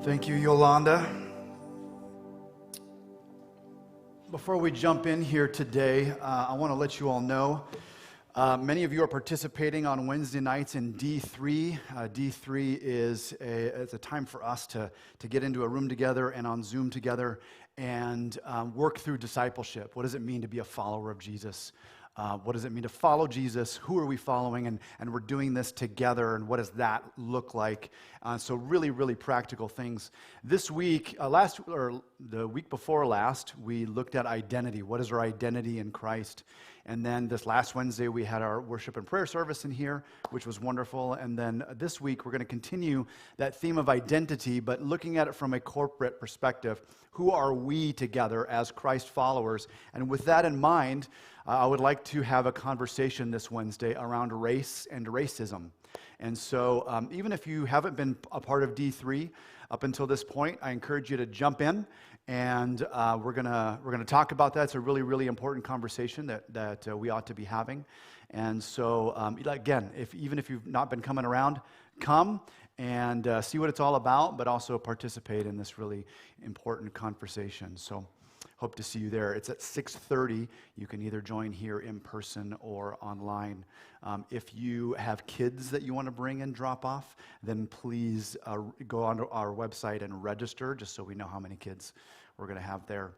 Thank you, Yolanda. Before we jump in here today, I want to let you all know, many of you are participating on Wednesday nights in D3. D3 is a time for us to get into a room together and on Zoom together and work through discipleship. What does it mean to be a follower of Jesus? What does it mean to follow Jesus? Who are we following? And we're doing this together, and what does that look like? So really, really practical things. This week, the week before last, we looked at identity. What is our identity in Christ? And then this last Wednesday, we had our worship and prayer service in here, which was wonderful. And then this week, we're going to continue that theme of identity, but looking at it from a corporate perspective. Who are we together as Christ followers? And with that in mind, I would like to have a conversation this Wednesday around race and racism. And so even if you haven't been a part of D3 up until this point, I encourage you to jump in, and we're gonna talk about that. It's a really, really important conversation that we ought to be having. And so again, even if you've not been coming around, come and see what it's all about, but also participate in this really important conversation. So hope to see you there. It's at 6:30. You can either join here in person or online. If you have kids that you want to bring and drop off, then please go onto our website and register, just so we know how many kids we're going to have there.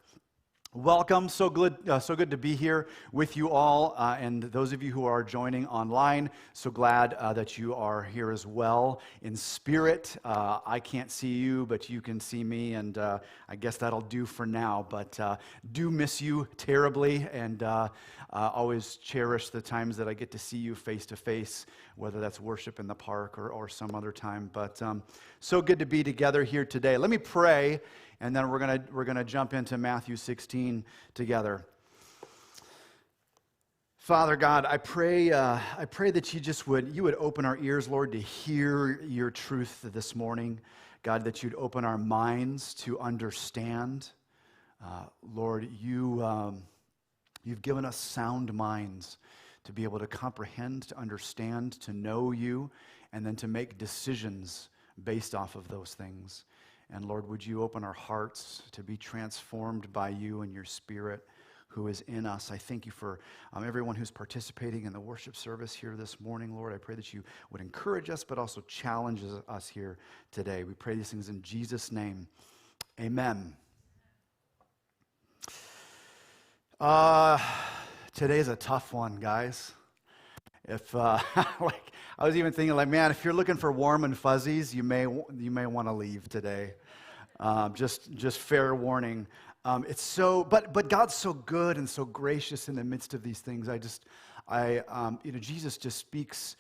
Welcome. So good to be here with you all, and those of you who are joining online, so glad that you are here as well in spirit. I can't see you, but you can see me, and I guess that'll do for now, but do miss you terribly, and always cherish the times that I get to see you face to face, whether that's worship in the park or some other time. But so good to be together here today. Let me pray, and then we're gonna jump into Matthew 16 together. Father God, I pray that you would open our ears, Lord, to hear your truth this morning. God, that you'd open our minds to understand. Lord, you've given us sound minds to be able to comprehend, to understand, to know you, and then to make decisions based off of those things. And Lord, would you open our hearts to be transformed by you and your Spirit who is in us. I thank you for everyone who's participating in the worship service here this morning, Lord. I pray that you would encourage us, but also challenge us here today. We pray these things in Jesus' name. Amen. Today's a tough one, guys. If I was even thinking, man, if you're looking for warm and fuzzies, you may want to leave today. Just fair warning. But God's so good and so gracious in the midst of these things. Jesus just speaks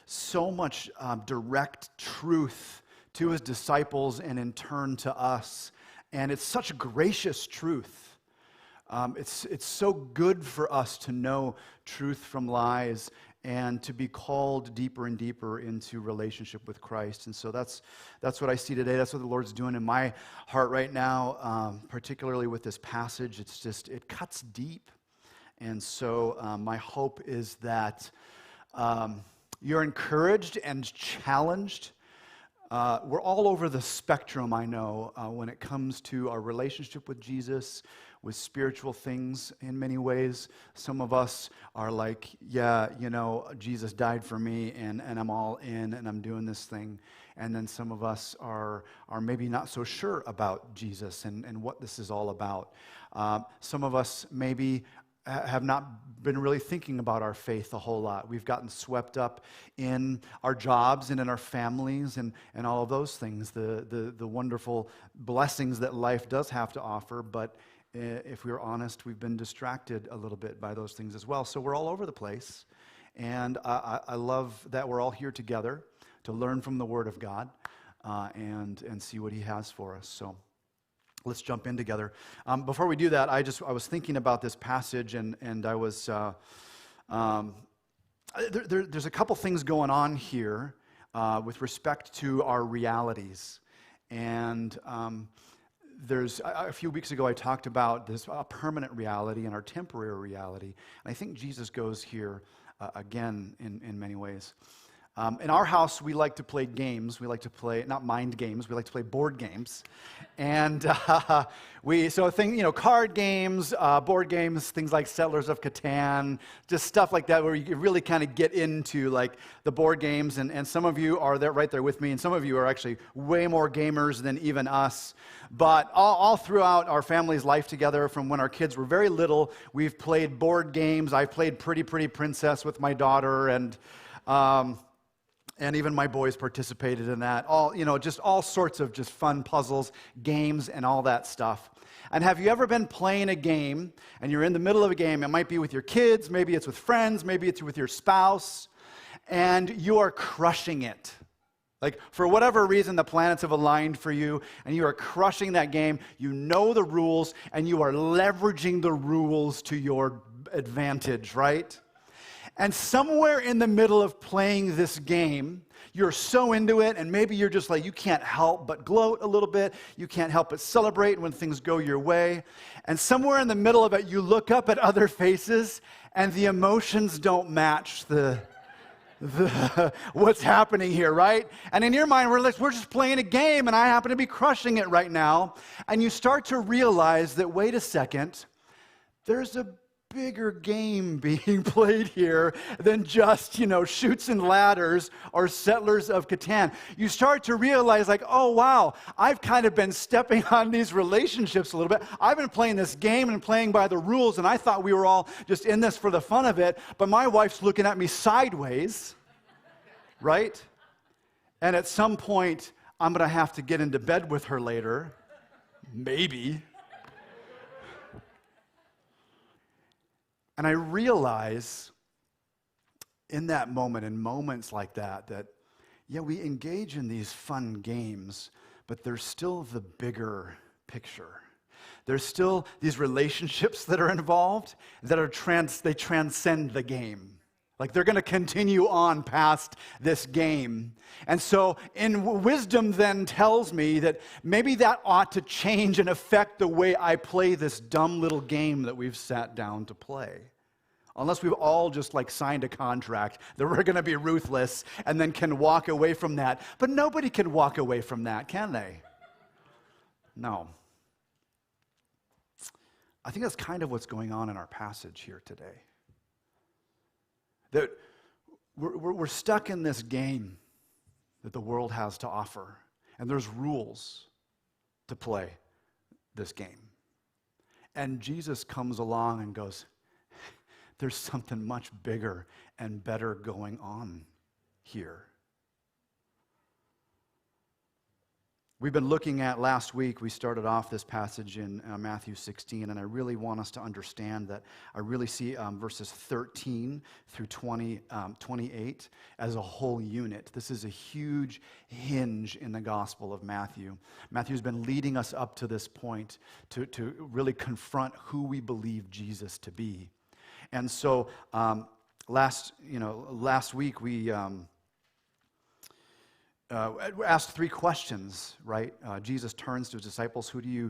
so much direct truth to his disciples and in turn to us, and it's such gracious truth. It's so good for us to know truth from lies and to be called deeper and deeper into relationship with Christ. And so that's what I see today. That's what the Lord's doing in my heart right now, particularly with this passage. It cuts deep. And so my hope is that you're encouraged and challenged. We're all over the spectrum, I know, when it comes to our relationship with Jesus, with spiritual things in many ways. Some of us are like, yeah, Jesus died for me, and I'm all in, and I'm doing this thing. And then some of us are maybe not so sure about Jesus and what this is all about. Some of us maybe have not been really thinking about our faith a whole lot. We've gotten swept up in our jobs and in our families and all of those things, the wonderful blessings that life does have to offer, but if we're honest, we've been distracted a little bit by those things as well. So we're all over the place, and I love that we're all here together to learn from the Word of God and see what He has for us. So let's jump in together. Before we do that, I was thinking about this passage, and I was there's a couple things going on here with respect to our realities, and there's a few weeks ago I talked about this permanent reality and our temporary reality, and I think Jesus goes here again in many ways. In our house, we like to play games. We like to play, not mind games, we like to play board games. And card games, board games, things like Settlers of Catan, just stuff like that where you really kind of get into like the board games. And some of you are there right there with me, and some of you are actually way more gamers than even us. But all throughout our family's life together, from when our kids were very little, we've played board games. I've played Pretty Princess with my daughter, and even my boys participated in that. Just all sorts of just fun puzzles, games, and all that stuff. And have you ever been playing a game, and you're in the middle of a game? It might be with your kids, maybe it's with friends, maybe it's with your spouse, and you are crushing it. Like, for whatever reason, the planets have aligned for you, and you are crushing that game. You know the rules, and you are leveraging the rules to your advantage, right? And somewhere in the middle of playing this game, you're so into it, and maybe you're just like, you can't help but gloat a little bit. You can't help but celebrate when things go your way. And somewhere in the middle of it, you look up at other faces, and the emotions don't match the what's happening here, right? And in your mind, we're just playing a game, and I happen to be crushing it right now. And you start to realize that, wait a second, there's a bigger game being played here than just, Chutes and Ladders or Settlers of Catan. You start to realize, like, oh, wow, I've kind of been stepping on these relationships a little bit. I've been playing this game and playing by the rules, and I thought we were all just in this for the fun of it, but my wife's looking at me sideways, right? And at some point, I'm going to have to get into bed with her later. Maybe. And I realize in that moment, in moments like that, we engage in these fun games, but there's still the bigger picture. There's still these relationships that are involved that they transcend the game. Like, they're going to continue on past this game. And so wisdom then tells me that maybe that ought to change and affect the way I play this dumb little game that we've sat down to play. Unless we've all just signed a contract that we're going to be ruthless and then can walk away from that. But nobody can walk away from that, can they? No. I think that's kind of what's going on in our passage here today. That we're stuck in this game that the world has to offer, and there's rules to play this game. And Jesus comes along and goes, there's something much bigger and better going on here. We've been looking at, last week, we started off this passage in Matthew 16, and I really want us to understand that I really see verses 13 through 28 as a whole unit. This is a huge hinge in the Gospel of Matthew. Matthew's been leading us up to this point to really confront who we believe Jesus to be. And so last week we asked three questions, right? Jesus turns to his disciples, who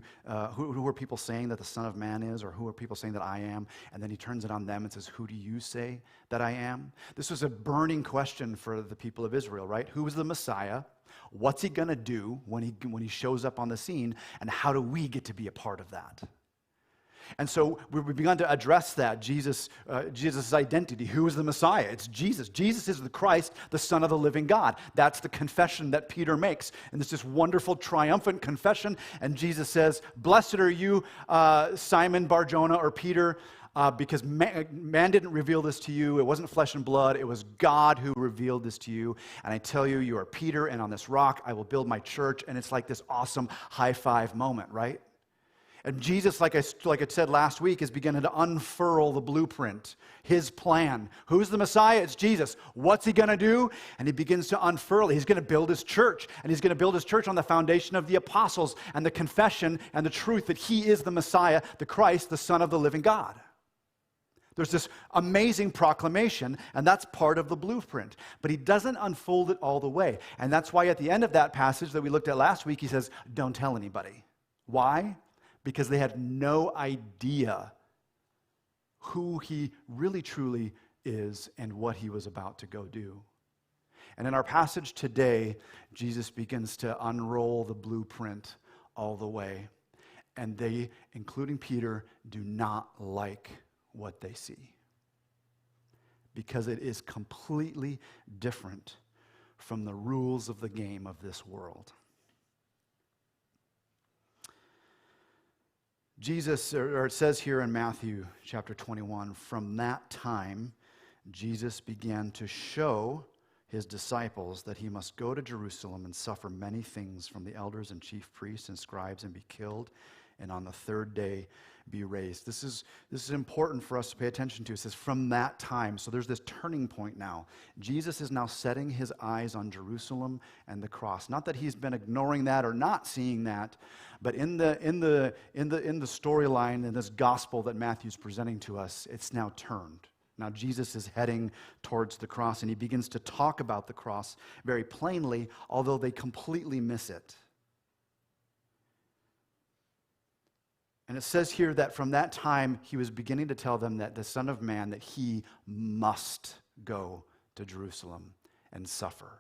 are people saying that the Son of Man is, or who are people saying that I am? And then he turns it on them and says, who do you say that I am? This was a burning question for the people of Israel, right? Who is the Messiah? What's he going to do when he shows up on the scene? And how do we get to be a part of that? And so we've begun to address that, Jesus' identity. Who is the Messiah? It's Jesus. Jesus is the Christ, the Son of the living God. That's the confession that Peter makes. And it's this wonderful, triumphant confession. And Jesus says, blessed are you, Simon Bar-Jonah, or Peter, because man didn't reveal this to you. It wasn't flesh and blood. It was God who revealed this to you. And I tell you, you are Peter, and on this rock I will build my church. And it's like this awesome high five moment, right? And Jesus, like I said last week, is beginning to unfurl the blueprint, his plan. Who's the Messiah? It's Jesus. What's he going to do? And he begins to unfurl it. He's going to build his church. And he's going to build his church on the foundation of the apostles and the confession and the truth that he is the Messiah, the Christ, the Son of the living God. There's this amazing proclamation, and that's part of the blueprint. But he doesn't unfold it all the way. And that's why at the end of that passage that we looked at last week, he says, don't tell anybody. Why? Because they had no idea who he really truly is and what he was about to go do. And in our passage today, Jesus begins to unroll the blueprint all the way. And they, including Peter, do not like what they see, because it is completely different from the rules of the game of this world. Jesus, or it says here in Matthew chapter 21, from that time, Jesus began to show his disciples that he must go to Jerusalem and suffer many things from the elders and chief priests and scribes and be killed, and on the third day be raised. This is important for us to pay attention to. It says from that time. So there's this turning point now. Jesus is now setting his eyes on Jerusalem and the cross. Not that he's been ignoring that or not seeing that, but in the storyline in this gospel that Matthew's presenting to us, it's now turned. Now Jesus is heading towards the cross, and he begins to talk about the cross very plainly, although they completely miss it. And it says here that from that time, he was beginning to tell them that the Son of Man, that he must go to Jerusalem and suffer.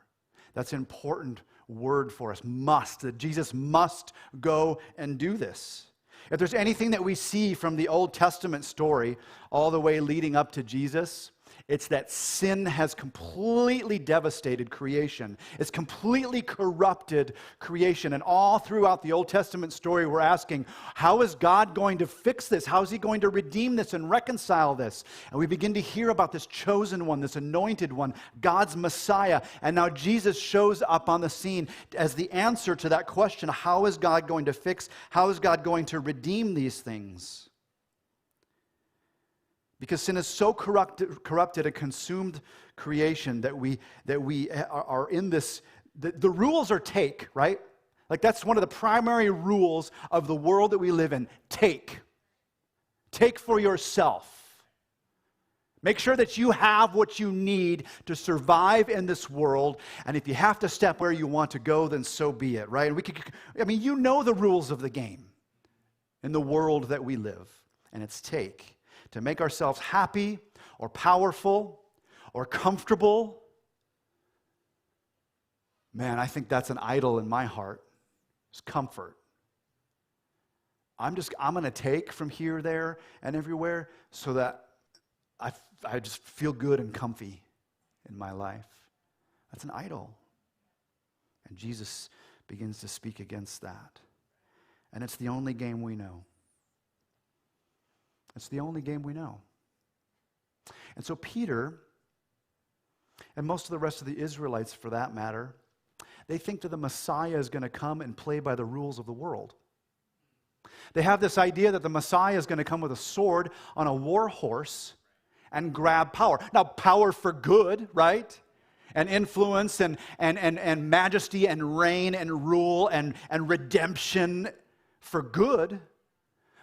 That's an important word for us, must, that Jesus must go and do this. If there's anything that we see from the Old Testament story all the way leading up to Jesus, it's that sin has completely devastated creation. It's completely corrupted creation. And all throughout the Old Testament story, we're asking, how is God going to fix this? How is he going to redeem this and reconcile this? And we begin to hear about this chosen one, this anointed one, God's Messiah. And now Jesus shows up on the scene as the answer to that question, how is God going to fix, how is God going to redeem these things? Because sin is so corrupted and consumed creation that we are in this. The rules are take, right? Like that's one of the primary rules of the world that we live in. Take. Take for yourself. Make sure that you have what you need to survive in this world. And if you have to step where you want to go, then so be it, right? And you know the rules of the game in the world that we live. And it's take. To make ourselves happy or powerful or comfortable. Man, I think that's an idol in my heart. It's comfort. I'm going to take from here, there, and everywhere so that I just feel good and comfy in my life. That's an idol. And Jesus begins to speak against that. And it's the only game we know. It's the only game we know. And so Peter, and most of the rest of the Israelites for that matter, they think that the Messiah is going to come and play by the rules of the world. They have this idea that the Messiah is going to come with a sword on a war horse and grab power. Now, power for good, right? And influence and majesty and reign and rule and redemption for good.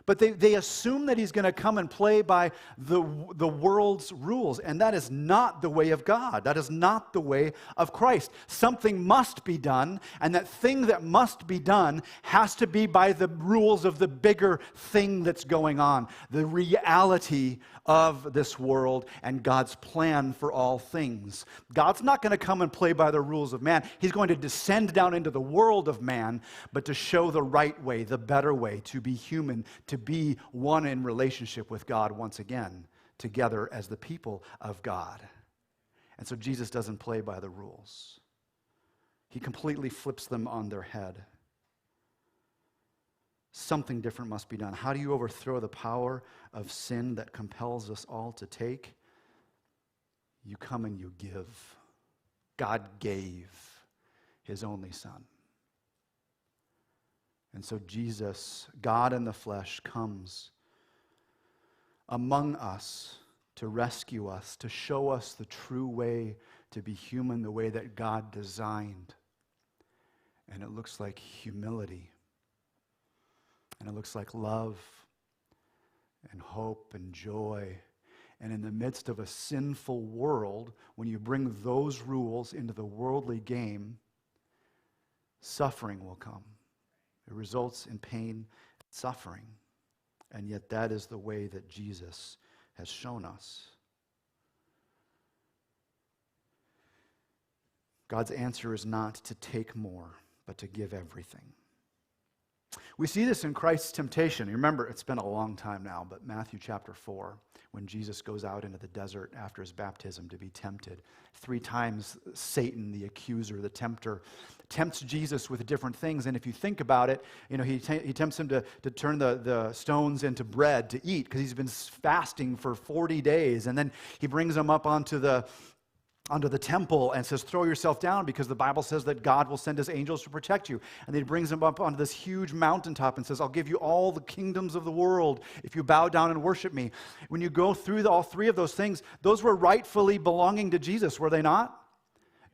But they assume that he's going to come and play by the world's rules. And that is not the way of God. That is not the way of Christ. Something must be done, and that thing that must be done has to be by the rules of the bigger thing that's going on, the reality of this world and God's plan for all things. God's not going to come and play by the rules of man. He's going to descend down into the world of man, but to show the right way, the better way, to be human, to be one in relationship with God once again, together as the people of God. And so Jesus doesn't play by the rules. He completely flips them on their head. Something different must be done. How do you overthrow the power of sin that compels us all to take? You come and you give. God gave his only Son. And so Jesus, God in the flesh, comes among us to rescue us, to show us the true way to be human, the way that God designed. And it looks like humility. And it looks like love and hope and joy. And in the midst of a sinful world, when you bring those rules into the worldly game, suffering will come. It results in pain and suffering. And yet that is the way that Jesus has shown us. God's answer is not to take more, but to give everything. We see this in Christ's temptation. You remember, it's been a long time now, but Matthew chapter 4, when Jesus goes out into the desert after his baptism to be tempted. 3 times Satan, the accuser, the tempter, tempts Jesus with different things. And if you think about it, he tempts him to turn the stones into bread to eat because he's been fasting for 40 days. And then he brings him up onto the temple and says, throw yourself down because the Bible says that God will send his angels to protect you. And then he brings him up onto this huge mountaintop and says, I'll give you all the kingdoms of the world if you bow down and worship me. When you go through all 3 of those things, those were rightfully belonging to Jesus, were they not?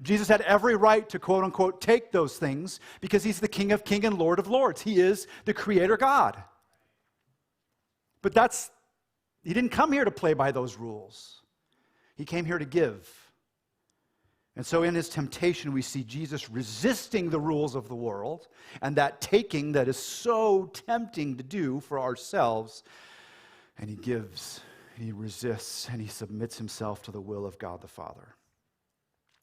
Jesus had every right to, quote unquote, take those things because he's the King of Kings and Lord of Lords. He is the Creator God. But he didn't come here to play by those rules. He came here to give. And so in his temptation, we see Jesus resisting the rules of the world and that taking that is so tempting to do for ourselves. And he gives, he resists, and he submits himself to the will of God the Father.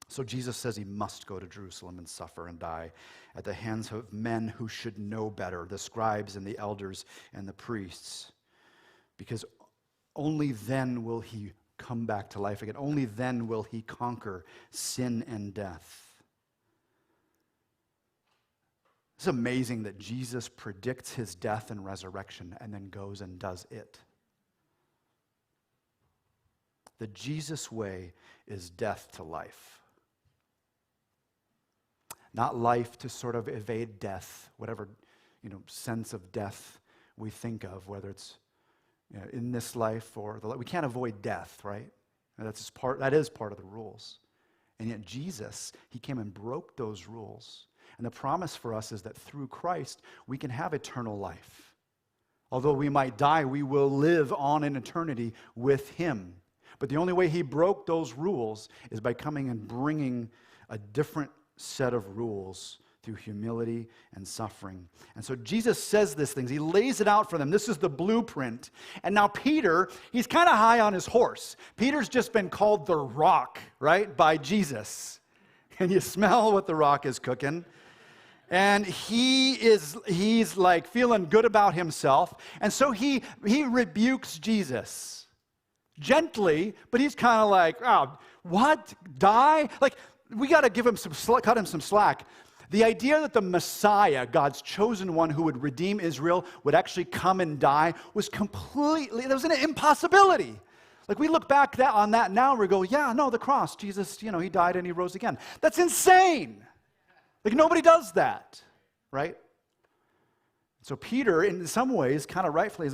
So Jesus says he must go to Jerusalem and suffer and die at the hands of men who should know better, the scribes and the elders and the priests, because only then will he come back to life again. Only then will he conquer sin and death. It's amazing that Jesus predicts his death and resurrection and then goes and does it. The Jesus way is death to life. Not life to sort of evade death, whatever sense of death we think of, whether it's in this life or we can't avoid death, right? That is part of the rules. And yet Jesus, he came and broke those rules. And the promise for us is that through Christ, we can have eternal life. Although we might die, we will live on in eternity with him. But the only way he broke those rules is by coming and bringing a different set of rules through humility and suffering. And so Jesus says these things. He lays it out for them. This is the blueprint. And now Peter, he's kind of high on his horse. Peter's just been called the rock, right, by Jesus. And you smell what the rock is cooking. And he's like feeling good about himself. And so he rebukes Jesus gently, but he's kind of like, oh, what? Die? Like, we got to cut him some slack. The idea that the Messiah, God's chosen one who would redeem Israel, would actually come and die was that was an impossibility. Like, we look back on that now and we go, yeah, no, the cross, Jesus, he died and he rose again. That's insane. Like, nobody does that, right? So Peter, in some ways, kind of rightfully,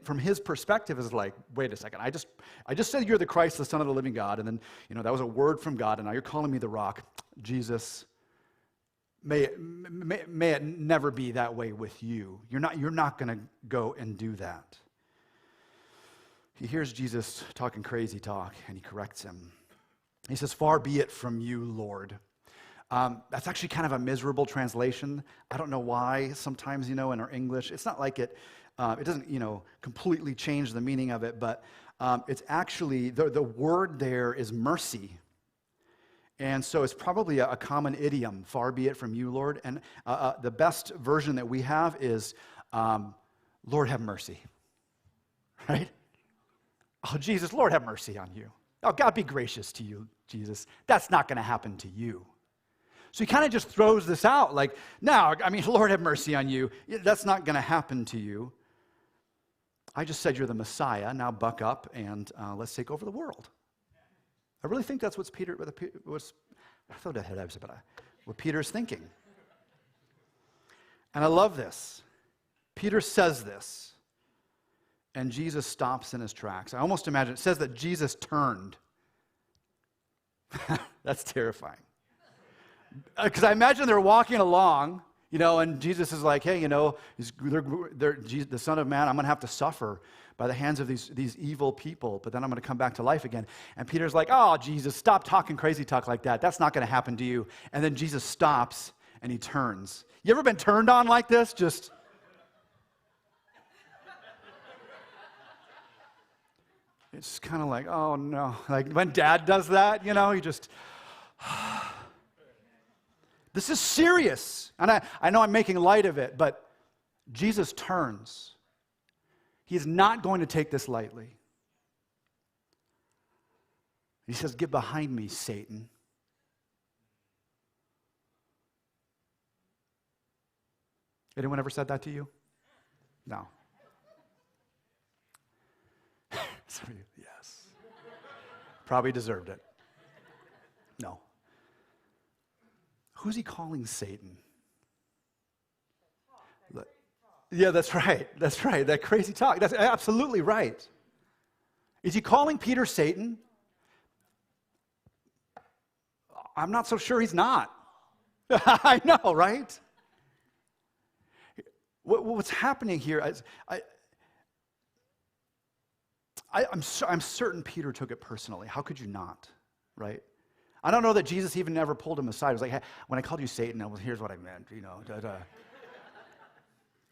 from his perspective, is like, wait a second, I just said you're the Christ, the Son of the living God, and then, that was a word from God, and now you're calling me the rock. Jesus, may it never be that way with you. You're not going to go and do that. He hears Jesus talking crazy talk, and he corrects him. He says, far be it from you, Lord. That's actually kind of a miserable translation. I don't know why. Sometimes, in our English, it's not like it doesn't, completely change the meaning of it, but it's actually, the word there is mercy. And so it's probably a common idiom, far be it from you, Lord. And the best version that we have is, Lord, have mercy. Right? Oh, Jesus, Lord, have mercy on you. Oh, God, be gracious to you, Jesus. That's not going to happen to you. So he kind of just throws this out like, no, Lord, have mercy on you. That's not going to happen to you. I just said you're the Messiah. Now buck up and let's take over the world. I really think that's what Peter's thinking. And I love this. Peter says this, and Jesus stops in his tracks. I almost imagine, it says that Jesus turned. That's terrifying. Because I imagine they're walking along, and Jesus is like, hey, the Son of Man, I'm going to have to suffer by the hands of these evil people, but then I'm going to come back to life again. And Peter's like, oh, Jesus, stop talking crazy talk like that. That's not going to happen to you. And then Jesus stops, and he turns. You ever been turned on like this? Just... It's kind of like, oh, no. Like when Dad does that, he just... This is serious. And I know I'm making light of it, but Jesus turns. He's not going to take this lightly. He says, "Get behind me, Satan." Anyone ever said that to you? No. Some of you, yes. Probably deserved it. No. Who's he calling Satan? Yeah, that's right. That's right. That crazy talk. That's absolutely right. Is he calling Peter Satan? I'm not so sure he's not. I know, right? What's happening here is I'm certain Peter took it personally. How could you not, right? I don't know that Jesus even ever pulled him aside. He was like, "Hey, when I called you Satan, here's what I meant, you know."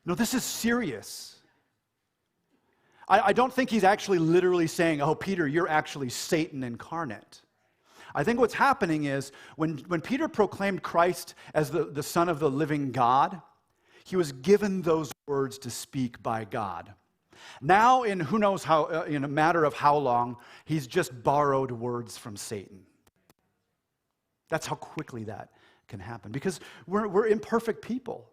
No, this is serious. I don't think he's actually literally saying, "Oh, Peter, you're actually Satan incarnate." I think what's happening is when Peter proclaimed Christ as the Son of the living God, he was given those words to speak by God. Now, in who knows how, in a matter of how long, he's just borrowed words from Satan. That's how quickly that can happen. Because we're imperfect people.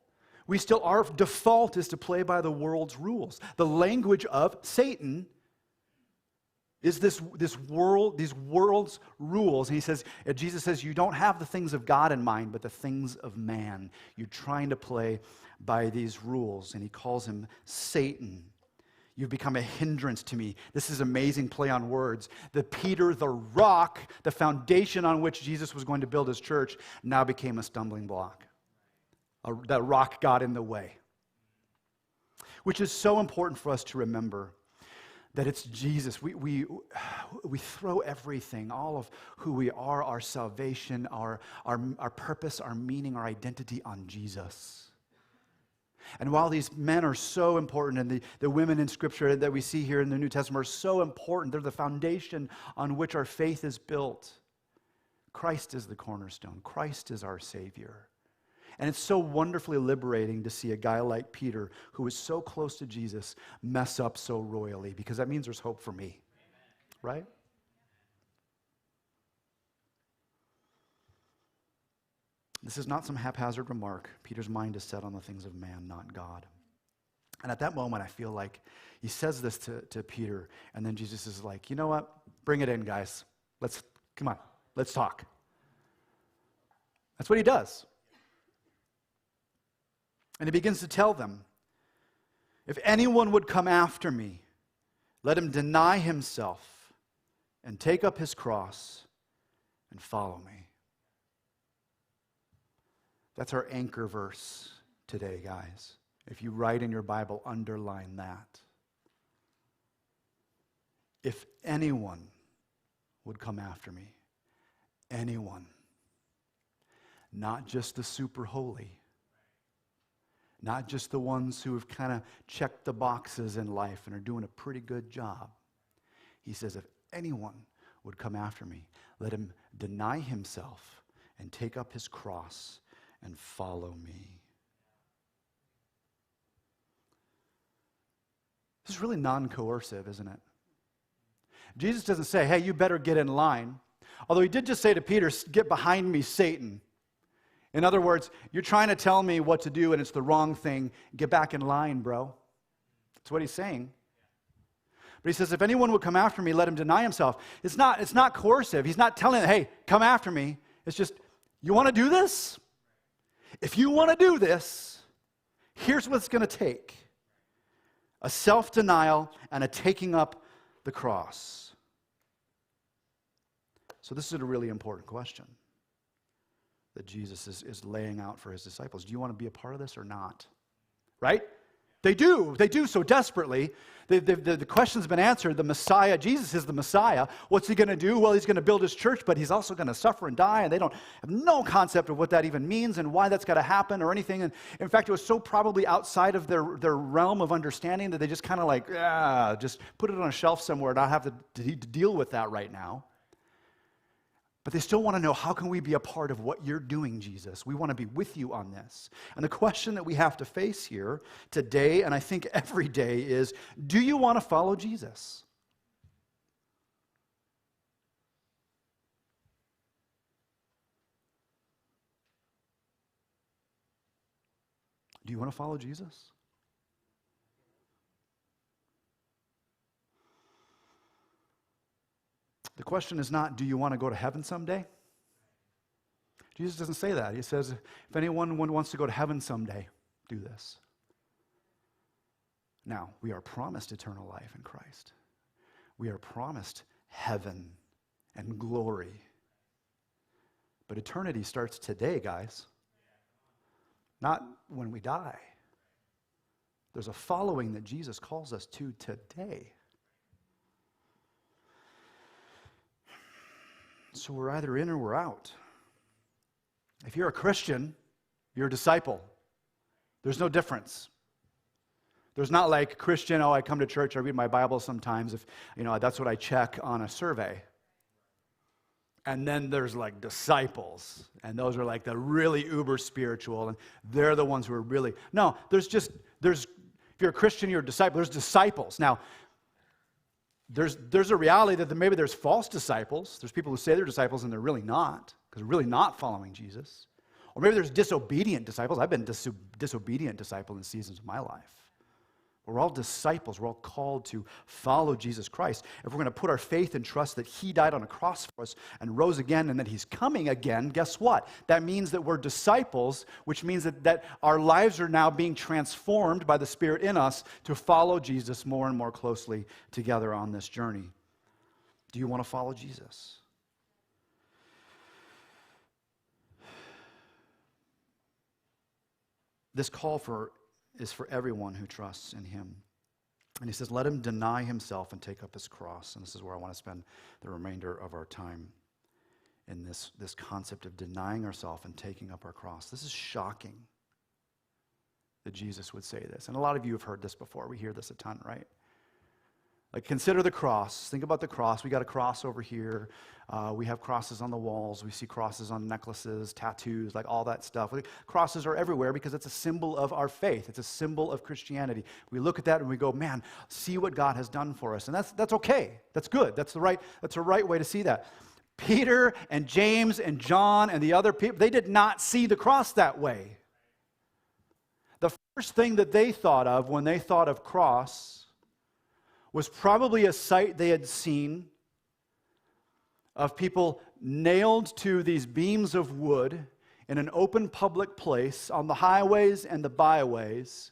Our default is to play by the world's rules. The language of Satan is these world's rules. And Jesus says, you don't have the things of God in mind, but the things of man. You're trying to play by these rules. And he calls him Satan. You've become a hindrance to me. This is amazing play on words. The Peter, the rock, the foundation on which Jesus was going to build his church, now became a stumbling block. That rock got in the way. Which is so important for us to remember. That it's Jesus. We throw everything, all of who we are, our salvation, our purpose, our meaning, our identity on Jesus. And while these men are so important, and the women in Scripture that we see here in the New Testament are so important, they're the foundation on which our faith is built. Christ is the cornerstone. Christ is our Savior. And it's so wonderfully liberating to see a guy like Peter, who was so close to Jesus, mess up so royally, because that means there's hope for me. Right? This is not some haphazard remark. Peter's mind is set on the things of man, not God. And at that moment, I feel like he says this to Peter, and then Jesus is like, you know what? Bring it in, guys. Come on, let's talk. That's what he does. And he begins to tell them, if anyone would come after me, let him deny himself and take up his cross and follow me. That's our anchor verse today, guys. If you write in your Bible, underline that. If anyone would come after me, anyone, not just the super holy, not just the ones who have kind of checked the boxes in life and are doing a pretty good job. He says, if anyone would come after me, let him deny himself and take up his cross and follow me. This is really non-coercive, isn't it? Jesus doesn't say, hey, you better get in line. Although he did just say to Peter, get behind me, Satan. In other words, you're trying to tell me what to do and it's the wrong thing. Get back in line, bro. That's what he's saying. But he says, if anyone would come after me, let him deny himself. It's not coercive. He's not telling, hey, come after me. It's just, you want to do this? If you want to do this, here's what it's going to take. A self-denial and a taking up the cross. So this is a really important question that Jesus is laying out for his disciples. Do you want to be a part of this or not? Right? They do so desperately. The question's been answered. The Messiah, Jesus is the Messiah. What's he going to do? Well, he's going to build his church, but he's also going to suffer and die, and they don't have no concept of what that even means and why that's got to happen or anything. And in fact, it was so probably outside of their realm of understanding that they just kind of like, just put it on a shelf somewhere and not have to deal with that right now. But they still want to know, how can we be a part of what you're doing, Jesus? We want to be with you on this. And the question that we have to face here today, and I think every day, is, do you want to follow Jesus? Do you want to follow Jesus? The question is not, do you want to go to heaven someday? Jesus doesn't say that. He says, if anyone wants to go to heaven someday, do this. Now, we are promised eternal life in Christ. We are promised heaven and glory. But eternity starts today, guys. Not when we die. There's a following that Jesus calls us to today. So we're either in or we're out. If you're a Christian, you're a disciple. There's no difference. There's not like Christian, I come to church, I read my Bible sometimes, if that's what I check on a survey. And then there's like disciples, and those are like the really uber spiritual, and they're the ones who are really, no, if you're a Christian, you're a disciple, there's disciples. Now, there's a reality that maybe there's false disciples. There's people who say they're disciples and they're really not, because they're really not following Jesus. Or maybe there's disobedient disciples. I've been disobedient disciple in seasons of my life. We're all disciples. We're all called to follow Jesus Christ. If we're going to put our faith and trust that he died on a cross for us and rose again and that he's coming again, guess what? That means that we're disciples, which means that our lives are now being transformed by the Spirit in us to follow Jesus more and more closely together on this journey. Do you want to follow Jesus? This call is for everyone who trusts in him. And he says, let him deny himself and take up his cross. And this is where I want to spend the remainder of our time, in this concept of denying ourselves and taking up our cross. This is shocking that Jesus would say this. And a lot of you have heard this before. We hear this a ton, right? Like, consider the cross. Think about the cross. We got a cross over here. We have crosses on the walls. We see crosses on necklaces, tattoos, like all that stuff. Crosses are everywhere because it's a symbol of our faith. It's a symbol of Christianity. We look at that and we go, man, see what God has done for us. And that's okay. That's good. That's a right way to see that. Peter and James and John and the other people, they did not see the cross that way. The first thing that they thought of when they thought of cross was probably a sight they had seen of people nailed to these beams of wood in an open public place on the highways and the byways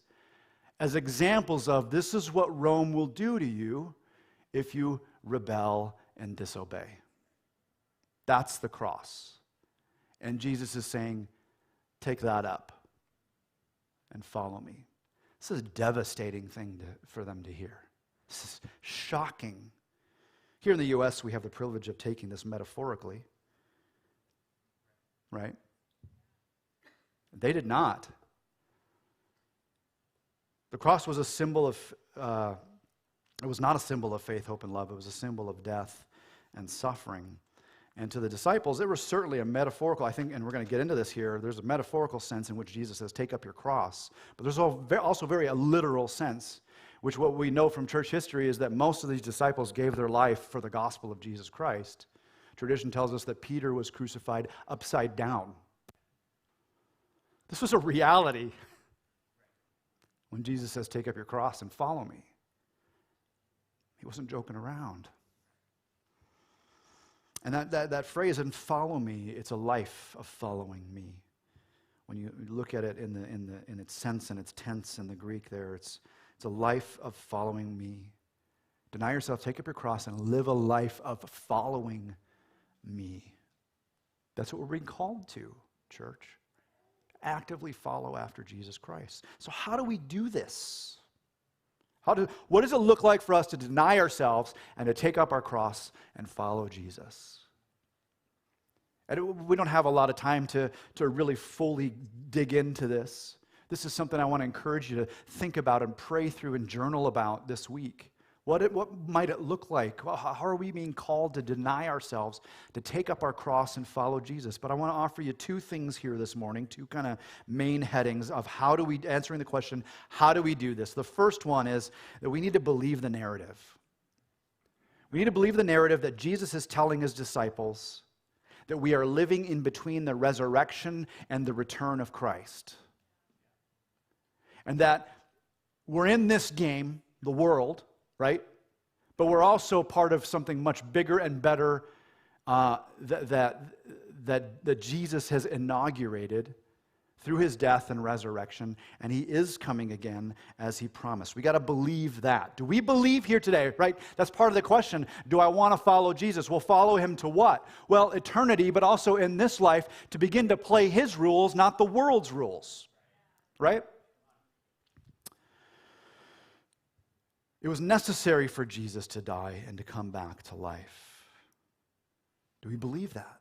as examples of, this is what Rome will do to you if you rebel and disobey. That's the cross. And Jesus is saying, take that up and follow me. This is a devastating thing for them to hear. This is shocking. Here in the U.S., we have the privilege of taking this metaphorically, right? They did not. The cross was a symbol of, it was not a symbol of faith, hope, and love. It was a symbol of death and suffering. And to the disciples, it was certainly a metaphorical, I think, and we're going to get into this here, there's a metaphorical sense in which Jesus says, take up your cross. But there's also very a literal sense, which what we know from church history is that most of these disciples gave their life for the gospel of Jesus Christ. Tradition tells us that Peter was crucified upside down. This was a reality when Jesus says, take up your cross and follow me. He wasn't joking around. And that phrase, and follow me, it's a life of following me. When you look at it in its sense and its tense in the Greek there, it's a life of following me. Deny yourself, take up your cross, and live a life of following me. That's what we're being called to, church. Actively follow after Jesus Christ. So how do we do this? What does it look like for us to deny ourselves and to take up our cross and follow Jesus? And we don't have a lot of time to really fully dig into this. This is something I want to encourage you to think about and pray through and journal about this week. What might it look like? How are we being called to deny ourselves, to take up our cross and follow Jesus? But I want to offer you two things here this morning, two kind of main headings of answering the question, how do we do this? The first one is that we need to believe the narrative. We need to believe the narrative that Jesus is telling his disciples that we are living in between the resurrection and the return of Christ. And that we're in this game, the world, right? But we're also part of something much bigger and better that Jesus has inaugurated through his death and resurrection, and he is coming again as he promised. We got to believe that. Do we believe here today, right? That's part of the question. Do I want to follow Jesus? We'll follow him to what? Well, eternity, but also in this life to begin to play his rules, not the world's rules, right? It was necessary for Jesus to die and to come back to life. Do we believe that?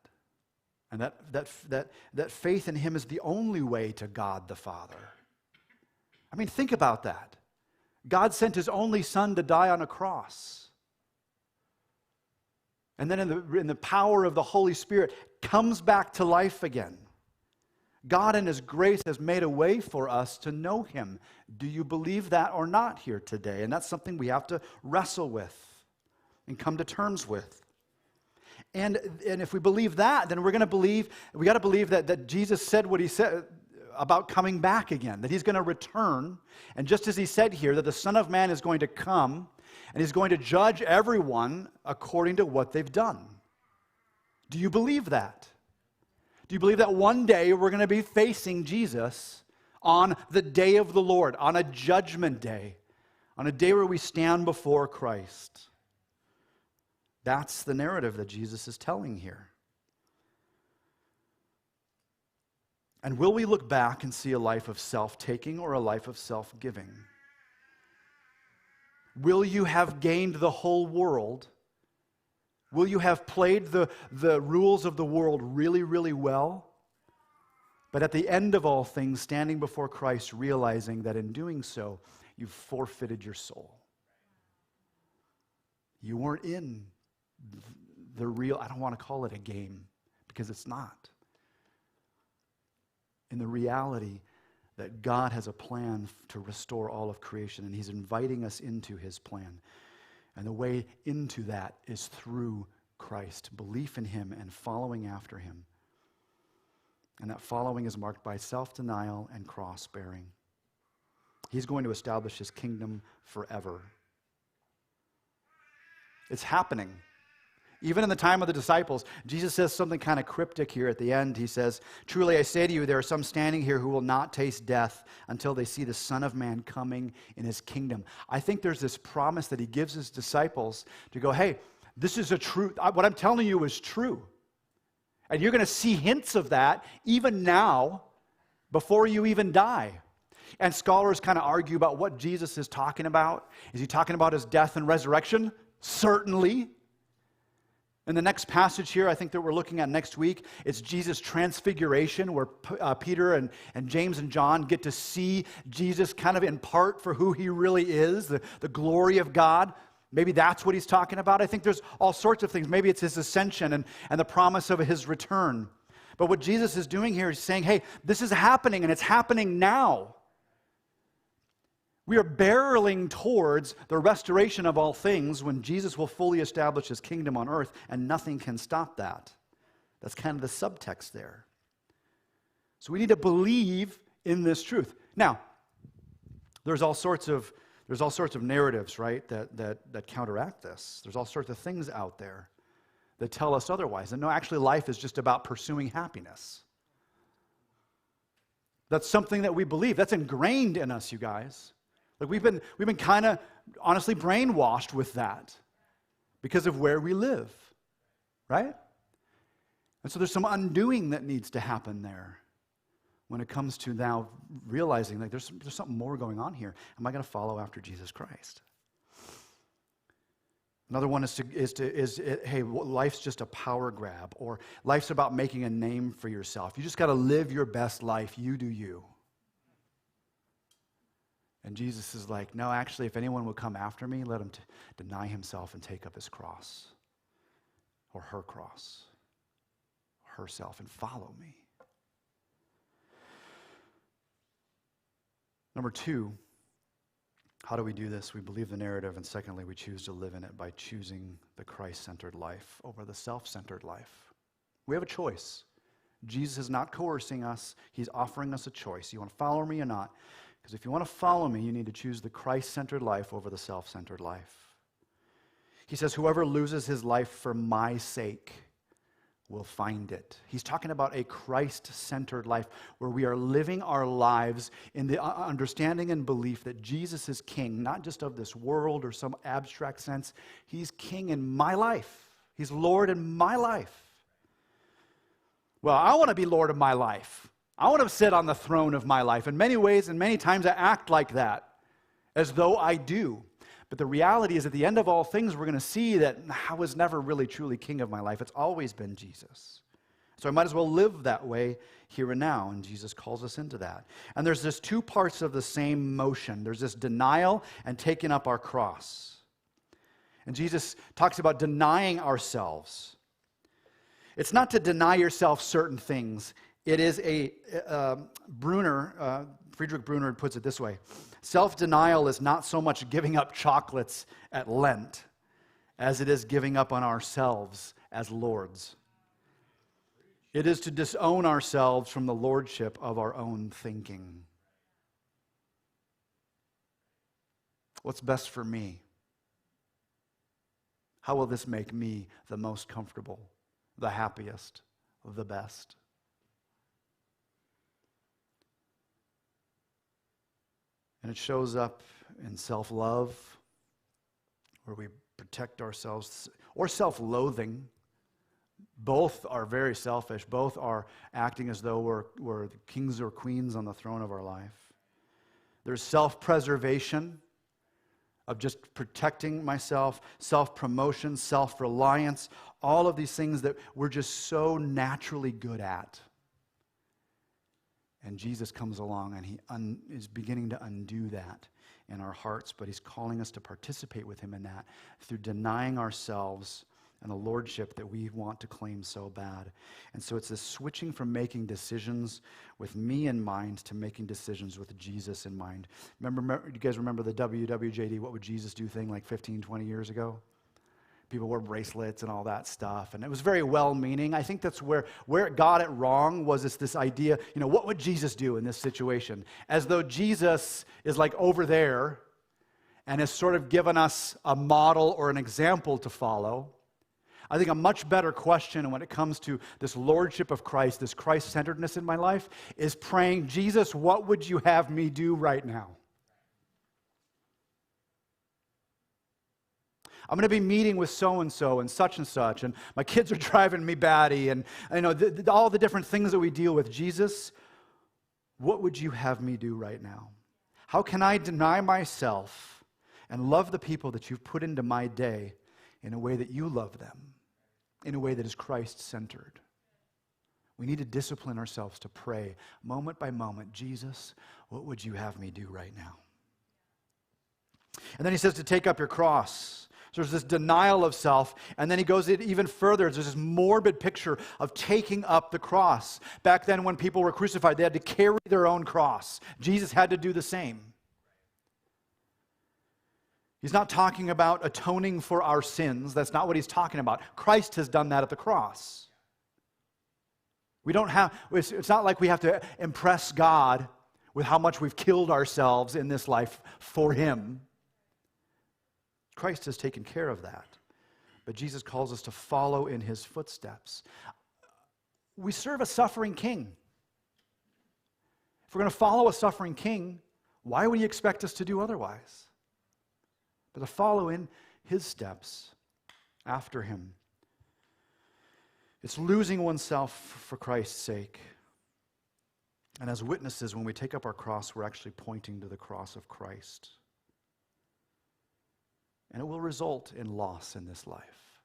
And that faith in him is the only way to God the Father. I mean, think about that. God sent his only Son to die on a cross. And then in the power of the Holy Spirit, comes back to life again. God in his grace has made a way for us to know him. Do you believe that or not here today? And that's something we have to wrestle with and come to terms with. And if we believe that, then we got to believe that Jesus said what he said about coming back again, that he's going to return. And just as he said here, that the Son of Man is going to come and he's going to judge everyone according to what they've done. Do you believe that? Do you believe that one day we're going to be facing Jesus on the day of the Lord, on a judgment day, on a day where we stand before Christ? That's the narrative that Jesus is telling here. And will we look back and see a life of self-taking or a life of self-giving? Will you have gained the whole world? Will you have played the rules of the world really, really well? But at the end of all things, standing before Christ, realizing that in doing so, you've forfeited your soul. You weren't in the real, I don't want to call it a game, because it's not. In the reality that God has a plan to restore all of creation, and he's inviting us into his plan. And the way into that is through Christ, belief in him and following after him. And that following is marked by self-denial and cross-bearing. He's going to establish his kingdom forever. It's happening. Even in the time of the disciples, Jesus says something kind of cryptic here at the end. He says, "Truly I say to you, there are some standing here who will not taste death until they see the Son of Man coming in his kingdom." I think there's this promise that he gives his disciples to go, hey, this is a truth. What I'm telling you is true. And you're going to see hints of that even now before you even die. And scholars kind of argue about what Jesus is talking about. Is he talking about his death and resurrection? Certainly. In the next passage here, I think that we're looking at next week, it's Jesus' transfiguration, where Peter and James and John get to see Jesus kind of in part for who he really is, the glory of God. Maybe that's what he's talking about. I think there's all sorts of things. Maybe it's his ascension and the promise of his return. But what Jesus is doing here is saying, hey, this is happening, and it's happening now. We are barreling towards the restoration of all things when Jesus will fully establish his kingdom on earth, and nothing can stop that. That's kind of the subtext there. So we need to believe in this truth. Now, there's all sorts of narratives, right, that counteract this. There's all sorts of things out there that tell us otherwise. And no, actually life is just about pursuing happiness. That's something that we believe. That's ingrained in us, you guys. Like we've been kind of honestly brainwashed with that because of where we live, right? And so there's some undoing that needs to happen there when it comes to now realizing like there's something more going on here. Am I going to follow after Jesus Christ? Another one is hey, life's just a power grab, or life's about making a name for yourself. You just got to live your best life. You do you. And Jesus is like, no, actually, if anyone will come after me, let him deny himself and take up his cross, or her cross, herself, and follow me. Number two, how do we do this? We believe the narrative, and secondly, we choose to live in it by choosing the Christ-centered life over the self-centered life. We have a choice. Jesus is not coercing us. He's offering us a choice. You want to follow me or not? Because if you want to follow me, you need to choose the Christ-centered life over the self-centered life. He says, whoever loses his life for my sake will find it. He's talking about a Christ-centered life where we are living our lives in the understanding and belief that Jesus is king, not just of this world or some abstract sense. He's king in my life. He's Lord in my life. Well, I want to be Lord of my life. I want to sit on the throne of my life. In many ways and many times I act like that, as though I do. But the reality is, at the end of all things, we're going to see that I was never really truly king of my life. It's always been Jesus. So I might as well live that way here and now, and Jesus calls us into that. And there's this two parts of the same motion. There's this denial and taking up our cross. And Jesus talks about denying ourselves. It's not to deny yourself certain things. It is Friedrich Brunner puts it this way. Self-denial is not so much giving up chocolates at Lent as it is giving up on ourselves as lords. It is to disown ourselves from the lordship of our own thinking. What's best for me? How will this make me the most comfortable, the happiest, the best? And it shows up in self-love, where we protect ourselves, or self-loathing. Both are very selfish. Both are acting as though we're the kings or queens on the throne of our life. There's self-preservation, of just protecting myself, self-promotion, self-reliance, all of these things that we're just so naturally good at. And Jesus comes along and he is beginning to undo that in our hearts, but he's calling us to participate with him in that through denying ourselves and the lordship that we want to claim so bad. And so it's this switching from making decisions with me in mind to making decisions with Jesus in mind. Remember, you guys remember the WWJD, What Would Jesus Do thing like 15, 20 years ago? People wore bracelets and all that stuff, and it was very well-meaning. I think that's where it got it wrong, was this idea, what would Jesus do in this situation? As though Jesus is like over there and has sort of given us a model or an example to follow. I think a much better question when it comes to this lordship of Christ, this Christ-centeredness in my life, is praying, Jesus, what would you have me do right now? I'm going to be meeting with so-and-so and such, and my kids are driving me batty, and all the different things that we deal with. Jesus, what would you have me do right now? How can I deny myself and love the people that you've put into my day in a way that you love them, in a way that is Christ-centered? We need to discipline ourselves to pray moment by moment, Jesus, what would you have me do right now? And then he says to take up your cross. So there's this denial of self, and then he goes even further. There's this morbid picture of taking up the cross. Back then when people were crucified, they had to carry their own cross. Jesus had to do the same. He's not talking about atoning for our sins. That's not what he's talking about. Christ has done that at the cross. It's not like we have to impress God with how much we've killed ourselves in this life for him. Christ has taken care of that. But Jesus calls us to follow in his footsteps. We serve a suffering king. If we're going to follow a suffering king, why would he expect us to do otherwise? But to follow in his steps after him. It's losing oneself for Christ's sake. And as witnesses, when we take up our cross, we're actually pointing to the cross of Christ. And it will result in loss in this life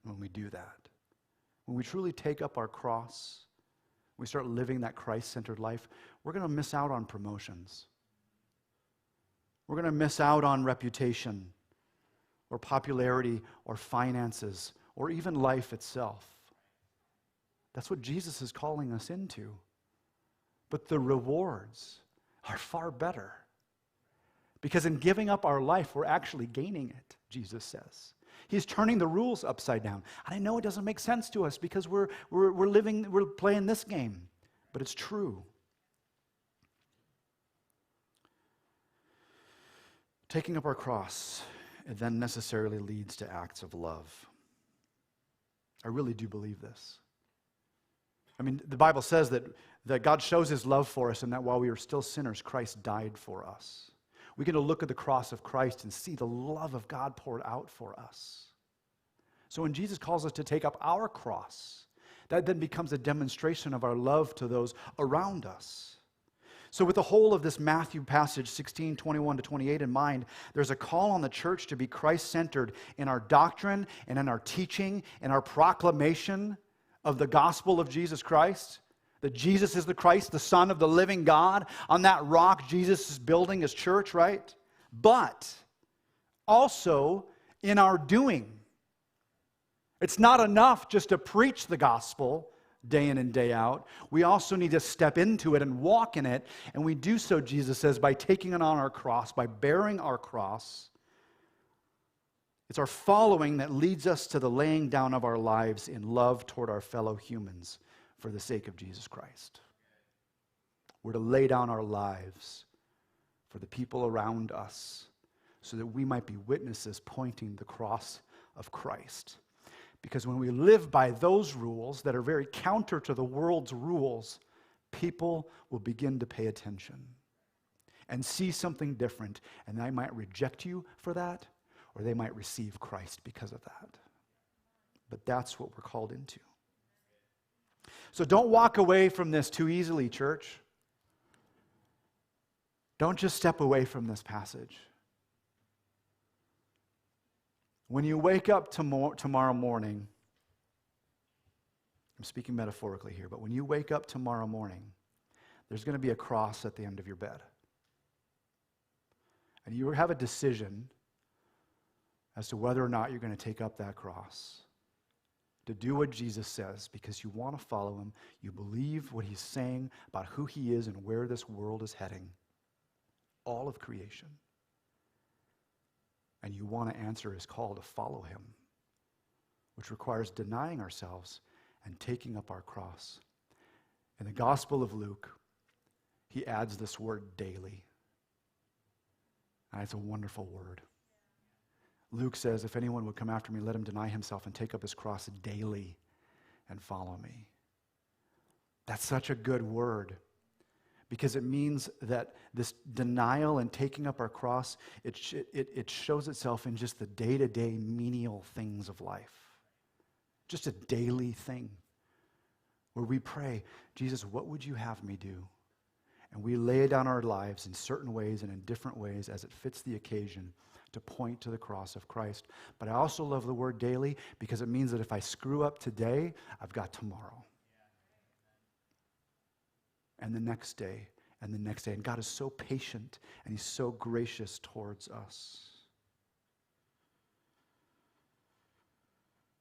when we do that. When we truly take up our cross, we start living that Christ-centered life, we're going to miss out on promotions. We're going to miss out on reputation or popularity or finances or even life itself. That's what Jesus is calling us into. But the rewards are far better. Because in giving up our life, we're actually gaining it, Jesus says. He's turning the rules upside down. And I know it doesn't make sense to us because we're playing this game, but it's true. Taking up our cross, it then necessarily leads to acts of love. I really do believe this. I mean, the Bible says that God shows his love for us and that while we were still sinners, Christ died for us. We get to look at the cross of Christ and see the love of God poured out for us. So when Jesus calls us to take up our cross, that then becomes a demonstration of our love to those around us. So with the whole of this Matthew passage, 16:21-28 in mind, there's a call on the church to be Christ-centered in our doctrine and in our teaching and our proclamation of the gospel of Jesus Christ. That Jesus is the Christ, the Son of the living God. On that rock, Jesus is building his church, right? But also in our doing. It's not enough just to preach the gospel day in and day out. We also need to step into it and walk in it. And we do so, Jesus says, by taking it on our cross, by bearing our cross. It's our following that leads us to the laying down of our lives in love toward our fellow humans for the sake of Jesus Christ. We're to lay down our lives for the people around us so that we might be witnesses pointing the cross of Christ. Because when we live by those rules that are very counter to the world's rules, people will begin to pay attention and see something different, and they might reject you for that, or they might receive Christ because of that. But that's what we're called into. So don't walk away from this too easily, church. Don't just step away from this passage. When you wake up tomorrow morning, I'm speaking metaphorically here, but when you wake up tomorrow morning, there's going to be a cross at the end of your bed. And you have a decision as to whether or not you're going to take up that cross. To do what Jesus says because you want to follow him. You believe what he's saying about who he is and where this world is heading. All of creation. And you want to answer his call to follow him, which requires denying ourselves and taking up our cross. In the Gospel of Luke, he adds this word daily. And it's a wonderful word. Luke says, if anyone would come after me, let him deny himself and take up his cross daily and follow me. That's such a good word because it means that this denial and taking up our cross, it shows itself in just the day-to-day menial things of life. Just a daily thing where we pray, Jesus, what would you have me do? And we lay down our lives in certain ways and in different ways as it fits the occasion to point to the cross of Christ. But I also love the word daily because it means that if I screw up today, I've got tomorrow. And the next day, and the next day. And God is so patient and he's so gracious towards us.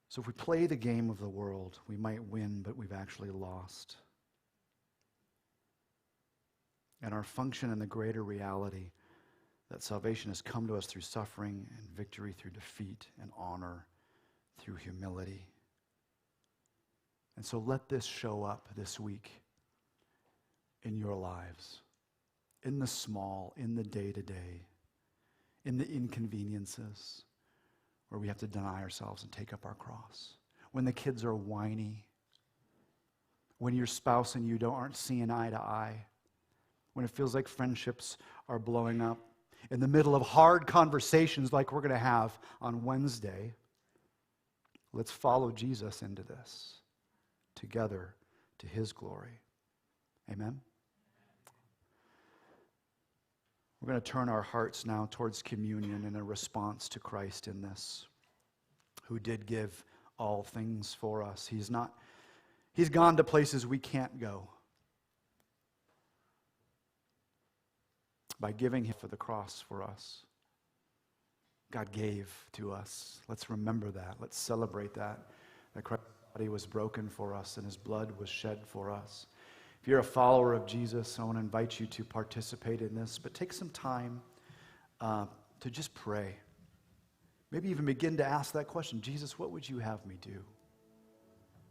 So if we play the game of the world, we might win, but we've actually lost. And our function in the greater reality that salvation has come to us through suffering and victory through defeat and honor through humility. And so let this show up this week in your lives, in the small, in the day-to-day, in the inconveniences where we have to deny ourselves and take up our cross. When the kids are whiny, when your spouse and you aren't seeing eye to eye, when it feels like friendships are blowing up, in the middle of hard conversations like we're going to have on Wednesday, let's follow Jesus into this together to his glory. Amen? We're going to turn our hearts now towards communion in a response to Christ in this, who did give all things for us. He's gone to places we can't go. by giving him for the cross for us. God gave to us. Let's remember that. Let's celebrate that Christ's body was broken for us and his blood was shed for us. If you're a follower of Jesus, I want to invite you to participate in this, but take some time to just pray. Maybe even begin to ask that question, Jesus, what would you have me do?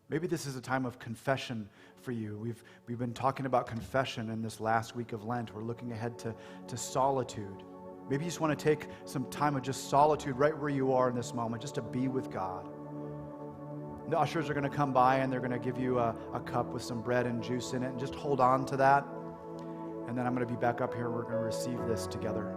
Maybe this is a time of confession for you. We've been talking about confession in this last week of Lent. We're looking ahead to solitude. Maybe you just want to take some time of just solitude right where you are in this moment, just to be with God. The ushers are going to come by and they're going to give you a cup with some bread and juice in it, and just hold on to that. And then I'm going to be back up here. We're going to receive this together.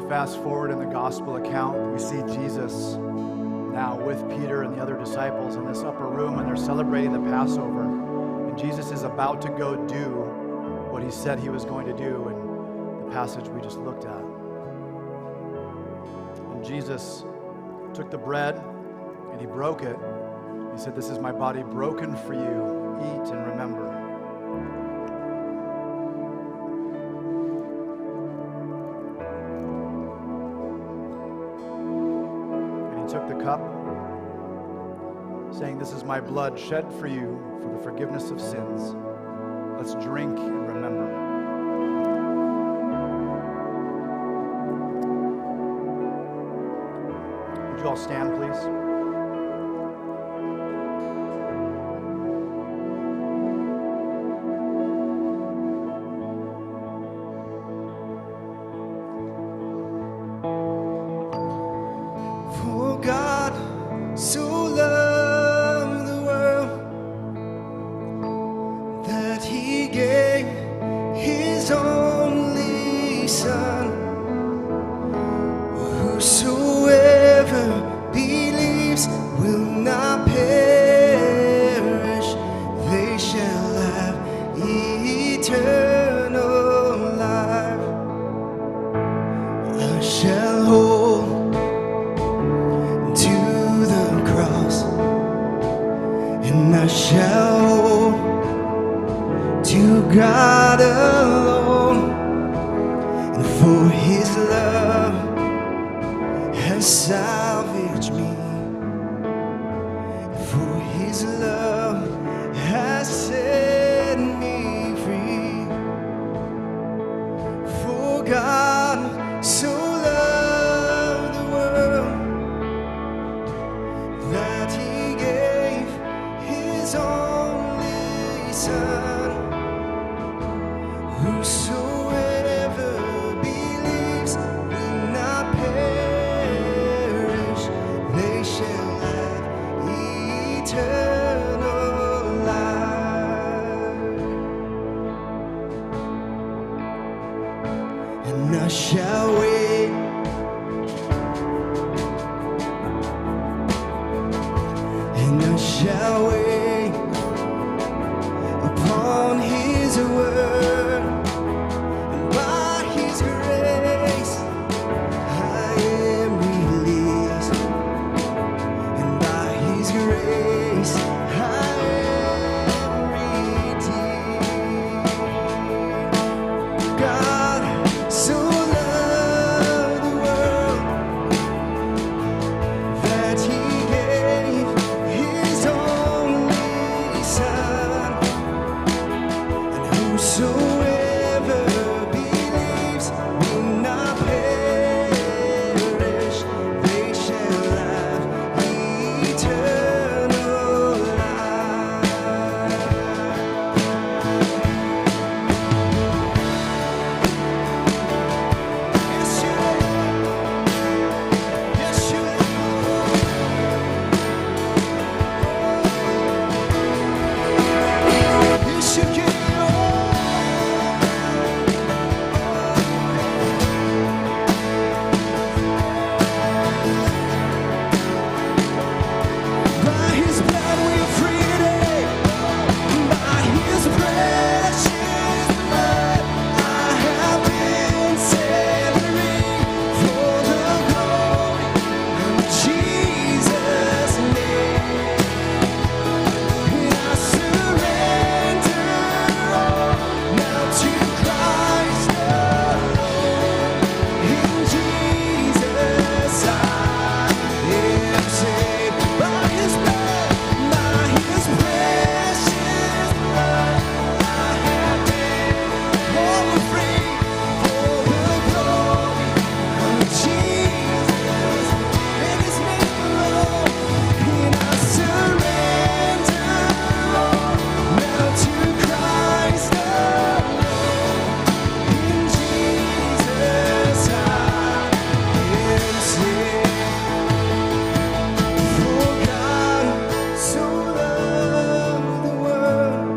Fast forward in the gospel account, we see Jesus now with Peter and the other disciples in this upper room, and they're celebrating the Passover. And Jesus is about to go do what he said he was going to do in the passage we just looked at. And Jesus took the bread and he broke it. He said, "This is my body broken for you. Eat and remember." Took the cup, saying, "This is my blood shed for you for the forgiveness of sins. Let's drink and remember." Would you all stand, please? God alone, and for his love has salvaged me, for his love has set me free. For God so loved the world that he gave his only Son. Whosoever believes will not perish, they shall have eternal life. And I shall wait, and I shall wait upon His word, and by His grace I am released, and by His grace I am redeemed. God so loved the world that He gave His only Son, and whosoever believes will not perish, they shall have eternal life. Yes, you will. Yes, you will. You should get by His blood we are free today. By His precious blood I have been set free for the glory of Jesus' name. And I surrender all now to Christ alone. In Jesus I am saved. By His blood, by His precious blood, I have been born free for the glory of Jesus and His name alone. And I surrender all now to Christ alone. In Jesus I am saved. For God so loved the world,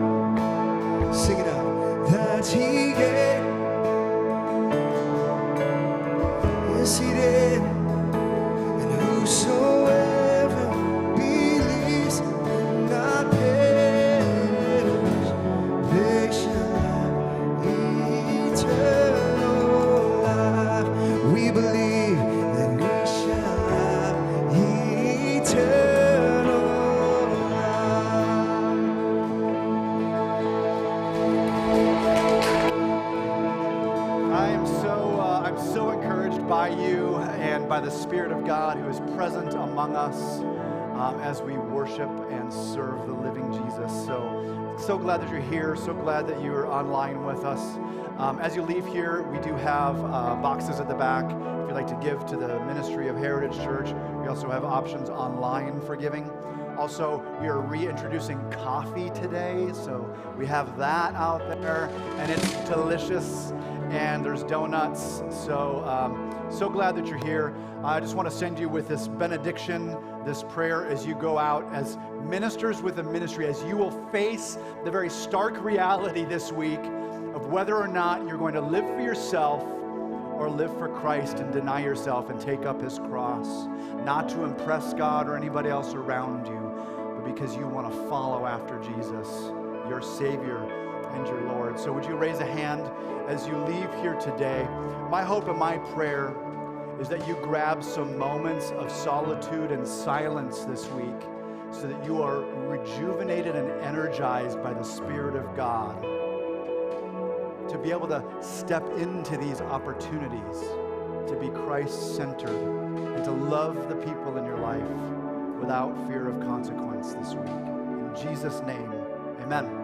sing it out, that He gave, yes He did, and whosoever believes will not perish, they shall have eternal life. We believe that we shall have eternal life. I'm so encouraged by you and by the Spirit of God who is present among us as we worship and serve the living Jesus. So glad that you're here. So glad that you are online with us. As you leave here, we do have boxes at the back if you'd like to give to the ministry of Heritage Church. We also have options online for giving. Also, we are reintroducing coffee today, so we have that out there, and it's delicious, and there's donuts. So glad that you're here. I just want to send you with this benediction, this prayer as you go out as ministers with the ministry, as you will face the very stark reality this week of whether or not you're going to live for yourself or live for Christ and deny yourself and take up His cross, not to impress God or anybody else around you, but because you want to follow after Jesus, your Savior and your Lord. So would you raise a hand as you leave here today? My hope and my prayer is that you grab some moments of solitude and silence this week so that you are rejuvenated and energized by the Spirit of God to be able to step into these opportunities to be Christ-centered and to love the people in your life without fear of consequence this week. In Jesus' name, amen.